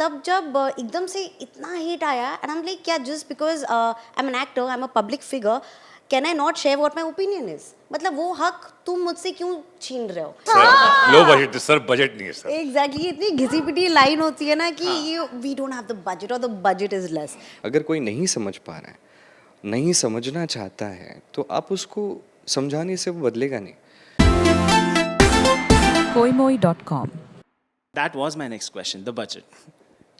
तब जब एकदम से इतना hate आया and I'm like क्या just because I'm an actor, I'm a public figure, can I not share what my opinion is? मतलब वो हक तुम मुझसे क्यों छीन रहे हो? लो बजट सर, बजट नहीं है सर. Exactly, इतनी घिसी पिटी लाइन होती है ना कि we don't have the budget or the budget is less. अगर कोई नहीं समझ पा रहा है, नहीं समझना चाहता है, तो आप उसको समझाने से वो बदलेगा नहीं. Koimoi.com. That was my next question, the budget.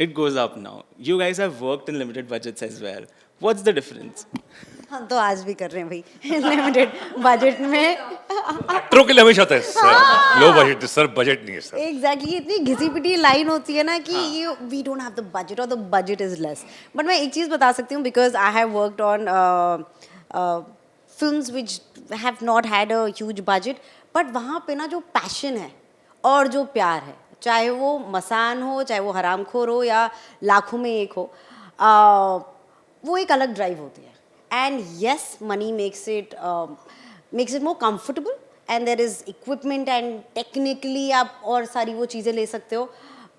It goes up now. You guys have worked in limited budgets as well. What's the difference? हम तो आज भी कर रहे हैं भाई लिमिटेड बजट में. एक्टरों के लिए हमेशा होता है sir, low budget sir, budget नहीं है सर. एग्जैक्टली इतनी घिसी पिटी लाइन होती है ना कि we don't have the budget और the budget is less. But मैं एक चीज़ बता सकती हूँ because I have worked on films which have not had a huge budget, but वहाँ पे ना जो पैशन है और जो प्यार है, चाहे वो मसान हो, चाहे वो हरामखोर हो या लाखों में एक हो, वो एक अलग ड्राइव होती है. And yes, money makes it more comfortable and there is equipment and technically आप और सारी वो चीज़ें ले सकते हो,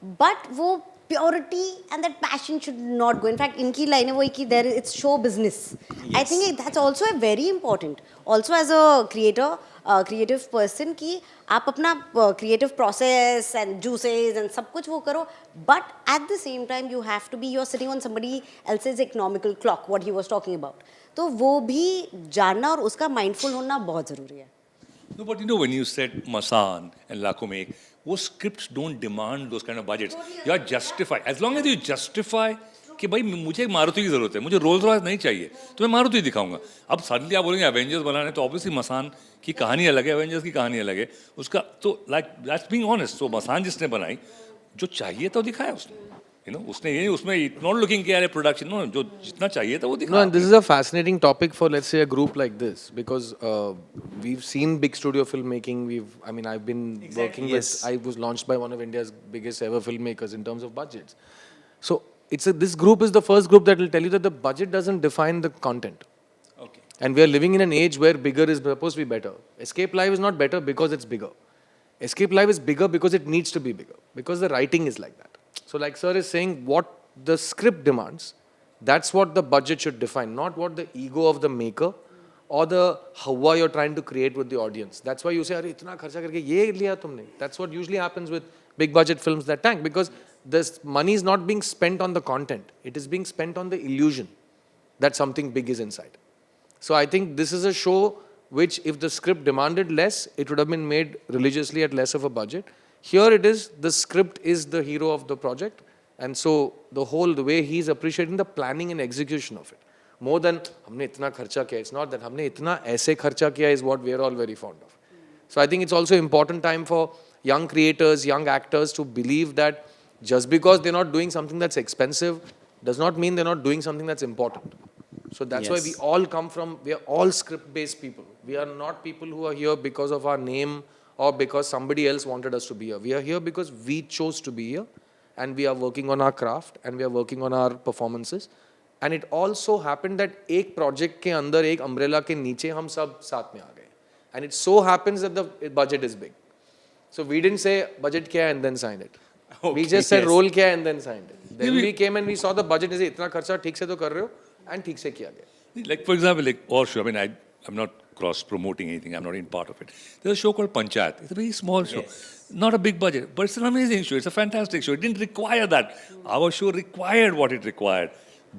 बट वो purity and that passion should not go. In fact इनकी लाइन है वही कि there it's show business. I think that's also a very important also as a creator, creative person, कि आप अपना creative process and juices and सब कुछ वो करो, but at the same time you have to be, you are sitting on somebody else's economical clock, what he was talking about. तो वो भी जानना और उसका माइंडफुल होना बहुत ज़रूरी है. No, but you know, when you said Masan and Lakho Mein, those scripts don't demand those kind of budgets. You are justified. As long as you justify कि भाई मुझे मारुति की जरूरत है, मुझे रोल्स रॉयस नहीं चाहिए, तो मैं मारुति दिखाऊंगा. अब सडनली आप बोलेंगे एवेंजर्स बनाने, तो ऑब्वियसली मसान की कहानी अलग है, एवेंजर्स की कहानी अलग है. उसका तो लाइक दैट्स बीइंग ऑनेस्ट. सो मसान जिसने बनाई, जो चाहिए तो दिखाया उसने. उसने ये उसमें नॉट लुकिंग किया है प्रोडक्शन, नो, जो जितना चाहिए था वो दिखाया. No, and this is a fascinating topic for, let's say, a group like this, because we've seen big studio filmmaking. I've been working with, I was launched by one of India's biggest ever filmmakers in terms of budgets. So this group is the first group that will tell you that the budget doesn't define the content. Okay. And we are living in an age where bigger is supposed to be better. Escape Live is not better because it's bigger. Escape Live is bigger because it needs to be bigger, because the writing is like that. So like sir is saying, what the script demands, that's what the budget should define, not what the ego of the maker or the hawa you're trying to create with the audience. That's why you say, "Arey, itna kharcha karke ye liya tumne." That's what usually happens with big budget films that tank, because this money is not being spent on the content. It is being spent on the illusion that something big is inside. So I think this is a show which, if the script demanded less, it would have been made religiously at less of a budget. Here it is, the script is the hero of the project, and so the way he's appreciating the planning and execution of it. More than, हमने इतना खर्चा किया, it's not that हमने इतना ऐसे खर्चा किया is what we are all very fond of. So I think it's also important time for young creators, young actors to believe that just because they're not doing something that's expensive, does not mean they're not doing something that's important. So that's why we are all script-based people. We are not people who are here because of our name, or because somebody else wanted us to be here. We are here because we chose to be here, and we are working on our craft, and we are working on our performances. And it also happened that एक project के अंदर, एक umbrella के नीचे हम सब साथ में आ गए. And it so happens that the budget is big. So we didn't say budget क्या है and then signed it. We just said role क्या है and then signed it. Then we came and we saw the budget is इतना खर्चा ठीक से तो कर रहे हो, and ठीक से किया गया. Like for example, like or show. I'm not cross-promoting anything. I'm not in part of it. There's a show called Panchayat. It's a very small show. Not a big budget, but it's an amazing show. It's a fantastic show. It didn't require that. Our show required what it required.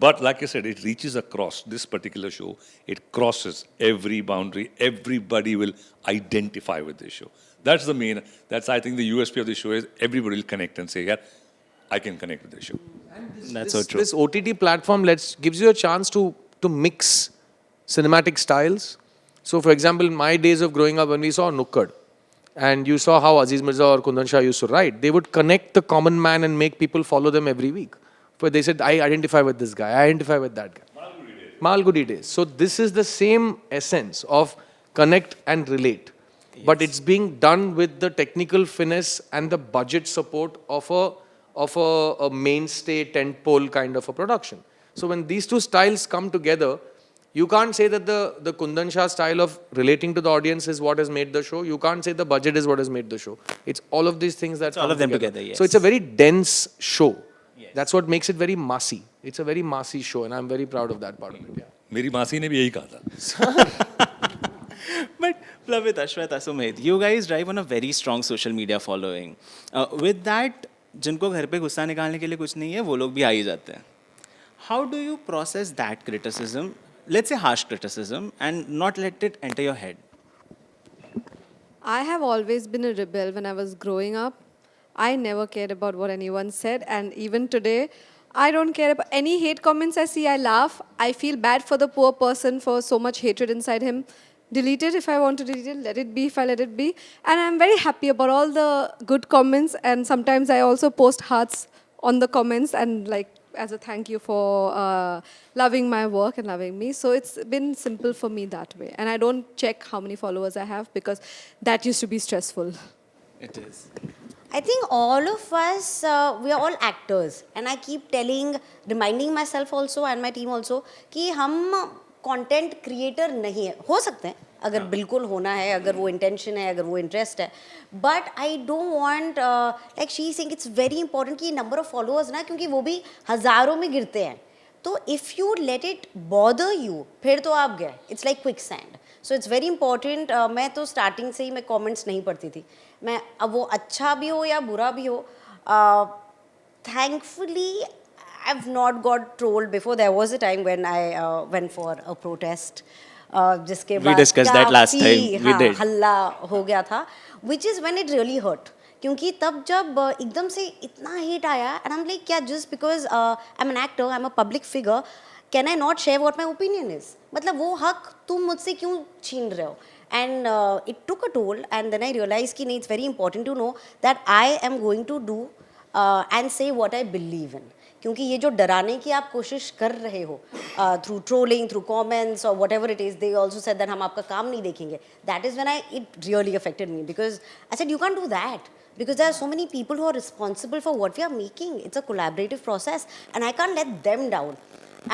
But like I said, it reaches across. This particular show, it crosses every boundary. Everybody will identify with this show. That's I think the USP of the show is everybody will connect and say, yeah, I can connect with this show. That's so true. This OTT platform gives you a chance to mix cinematic styles. So, for example, in my days of growing up, when we saw Nukkad, and you saw how Aziz Mirza or Kundan Shah used to write, they would connect the common man and make people follow them every week. But they said, I identify with this guy, I identify with that guy. Malgudi days. So, this is the same essence of connect and relate. Yes. But it's being done with the technical finesse and the budget support of a mainstay tentpole kind of a production. So, when these two styles come together, you can't say that the Kundan Shah style of relating to the audience is what has made the show. You can't say the budget is what has made the show. It's all of these things that all of them together, yes. So it's a very dense show. That's what makes it very massy. It's a very massy show, and I'm very proud of that part of it. Yeah. मेरी मासी ने भी यही कहा था. But Plabita, Shweta, Sumit, you guys drive on a very strong social media following. With that, जिनको घर पे गुस्सा निकालने के लिए कुछ नहीं है, वो लोग भी आ ही जाते हैं. How do you process that criticism, let's say harsh criticism, and not let it enter your head? I have always been a rebel when I was growing up. I never cared about what anyone said, and even today, I don't care about any hate comments I see. I laugh. I feel bad for the poor person for so much hatred inside him. Delete it if I want to delete it. Let it be if I let it be. And I'm very happy about all the good comments. And sometimes I also post hearts on the comments and like as a thank you for loving my work and loving me. So it's been simple for me that way. And I don't check how many followers I have because that used to be stressful. It is. I think all of us, we are all actors. And I keep reminding myself also and my team also कि हम content creator नहीं है. हो सकते हैं अगर बिल्कुल होना है, अगर वो इंटेंशन है, अगर वो इंटरेस्ट है. But I don't want like she Singh it's very important कि नंबर ऑफ फॉलोअर्स ना, क्योंकि वो भी हज़ारों में गिरते हैं. तो if you let it bother you, फिर तो आप गए. It's like quick sand. So it's very important. मैं तो स्टार्टिंग से ही मैं कमेंट्स नहीं पढ़ती थी. मैं अब वो अच्छा भी हो या बुरा भी हो, thankfully I've not got trolled before. There was a time when I went for a protest, जिसके बाद discussed that last time. We did. हल्ला हो गया था, which is when it really hurt. क्योंकि तब जब एकदम से इतना hate आया, and I'm like, क्या just because I'm an actor, I'm a public figure, can I not share what my opinion is? मतलब वो हक तुम मुझसे क्यों छीन रहे हो? And it took a toll, and then I realized कि नहीं, it's very important to know that I am going to do and say what I believe in. क्योंकि ये जो डराने की आप कोशिश कर रहे हो थ्रू ट्रोलिंग, थ्रू कमेंट्स और whatever it is, they also said that हम आपका काम नहीं देखेंगे. That is when it really affected me, because I said you can't do that, because there are so many people who are responsible for what we are making. It's a collaborative process and I can't let them down.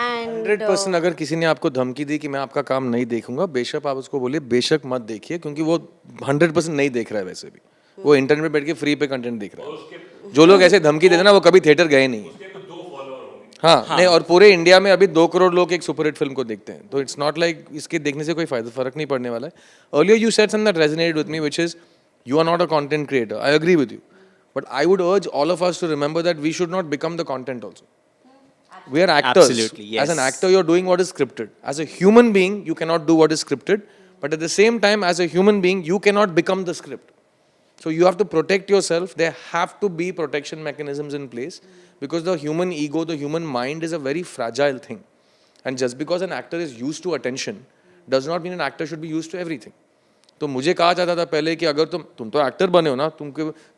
And 100% अगर किसी ने आपको धमकी दी कि मैं आपका काम नहीं देखूंगा, बेशक आप उसको बोलिए बेशक मत देखिए, क्योंकि वो 100% नहीं देख रहा है. वैसे भी वो इंटरनेट पे बैठ के फ्री पे कंटेंट देख रहा है. जो लोग ऐसे धमकी देते हैं ना, वो कभी थिएटर गए नहीं. हाँ, नहीं, और पूरे इंडिया में अभी 2 करोड़ लोग एक सुपर हिट फिल्म को देखते हैं. तो इट्स नॉट लाइक इसके देखने से कोई फर्क नहीं पड़ने वाला है. Earlier you said something that resonated with me, which is you are not a content creator. I agree with you, but I would urge all of us to remember that we should not become the content also. We are actors. Absolutely, yes. As an actor, you're doing what is scripted. As a human being, you cannot do what is scripted, but at the same time, as a human being, you cannot become the script. So you have to protect yourself. There have to be protection mechanisms in place, because the human ego, the human mind is a very fragile thing. And just because an actor is used to attention does not mean an actor should be used to everything. तो मुझे कहा जाता था पहले कि अगर तुम तो एक्टर बने हो ना,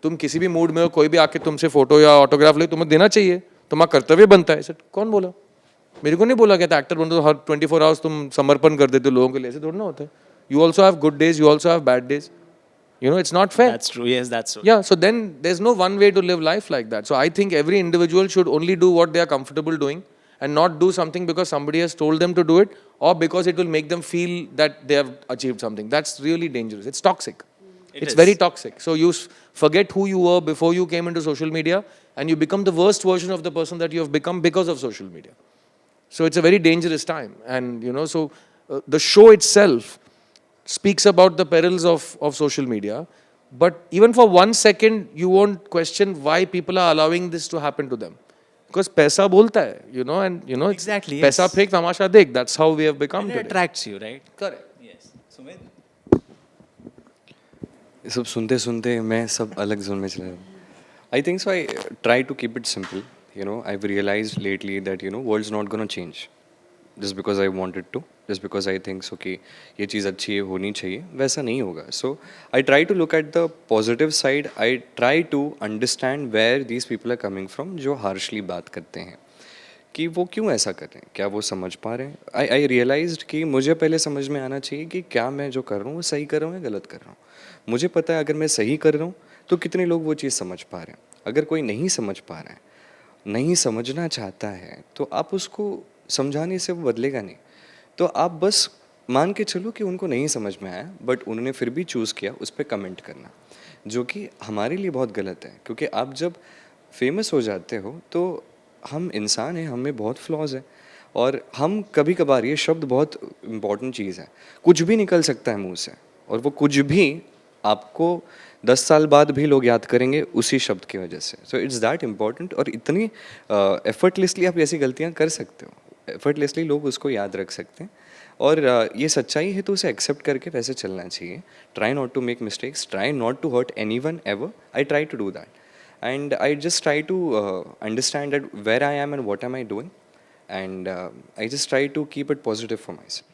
तुम किसी भी मूड में हो, कोई भी आके तुमसे फोटो या ऑटोग्राफ ले, तुम्हें देना चाहिए, तुम्हारा कर्तव्य बनता है. सर कौन बोला? मेरे को नहीं बोला गया था एक्टर बनो तो हर 24 आवर्स तुम समर्पण कर देते हो लोगों के लिए. ऐसे थोड़ा ना होता है. You also have good days, you also have bad days. You know, it's not fair. That's true. Yes, that's true. Yeah, so then there's no one way to live life like that. So I think every individual should only do what they are comfortable doing and not do something because somebody has told them to do it or because it will make them feel that they have achieved something. That's really dangerous. It's toxic. It's very toxic. So you forget who you were before you came into social media and you become the worst version of the person that you have become because of social media. So it's a very dangerous time. And, you know, so the show itself speaks about the perils of social media, but even for 1 second you won't question why people are allowing this to happen to them, because paisa bolta hai, you know, and you know, Exactly, yes. paisa phek tamasha dekh, that's how we have become And it today. attracts you, right? Correct. Yes. Sumit? ये सब सुनते सुनते मैं सब अलग zone में चला जाऊँ. I think so. I try to keep it simple. You know, I've realized lately that, you know, world's not going to change just because I wanted to, just because I think so कि ये चीज़ अच्छी है, होनी चाहिए, वैसा नहीं होगा. So I try to look at the positive side. I try to understand where these people are coming from, जो harshly बात करते हैं, कि वो क्यों ऐसा कर रहे हैं, क्या वो समझ पा रहे हैं. I realized कि मुझे पहले समझ में आना चाहिए कि क्या मैं जो कर रहा हूँ वो सही कर रहा हूँ या गलत कर रहा हूँ. मुझे पता है अगर मैं सही कर रहा हूँ तो कितने लोग वो चीज़ समझ पा रहे हैं. अगर कोई नहीं समझ पा रहा है, नहीं समझना चाहता है, तो आप उसको समझाने से वो बदलेगा नहीं. तो आप बस मान के चलो कि उनको नहीं समझ में आया, बट उन्होंने फिर भी चूज़ किया उस पर कमेंट करना, जो कि हमारे लिए बहुत गलत है. क्योंकि आप जब फेमस हो जाते हो तो हम इंसान हैं, हम में बहुत फ्लॉज है, और हम कभी कभार, ये शब्द बहुत इम्पॉर्टेंट चीज़ है, कुछ भी निकल सकता है मुंह से, और वो कुछ भी आपको 10 साल बाद भी लोग याद करेंगे उसी शब्द की वजह से. सो इट्स दैट इम्पॉर्टेंट, और इतनी एफर्टलेसली आप ऐसी गलतियाँ कर सकते हो, एफर्टलेसली लोग उसको याद रख सकते हैं. और ये सच्चाई है तो उसे एक्सेप्ट करके वैसे चलना चाहिए. Try not to make mistakes, try not to hurt any one ever. I try to do that, and I just try to understand that where I am and what am I doing, and I just try to keep it positive for myself.